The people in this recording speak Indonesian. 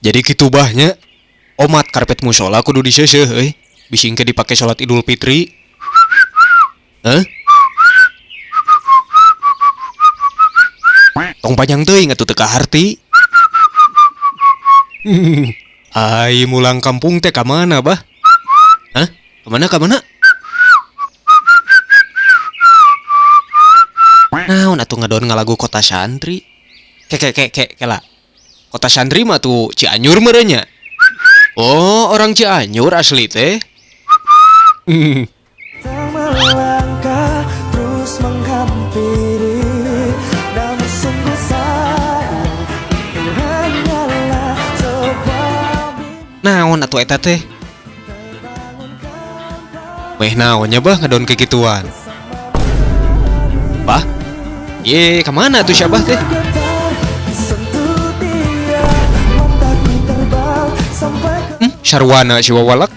Jadi kitu bahnya omat karpet musola kudu diseuseuh euy. Bisi engke dipake salat Idul Fitri. Heh? Tong panjang teuing atuh teu kaharti. Ai mulang kampung teh ka mana, Bah? Hah? Ka mana ka mana? Naon atuh ngadon ngalagu Kota Santri? Kela. Kota Santri mah tuh Cianjur merenya. Oh, orang Cianjur asli teh. Melangkah terus menghampiri, namun sungguh sayang hanyalah sebuah Naon atuh eta teh? Weh naonnya bah ngadon kegituan? Bah? Ye, kemana tuh Syabah teh? sentuh dia, mataku terbang sampai ke Syarwana si Wawalak?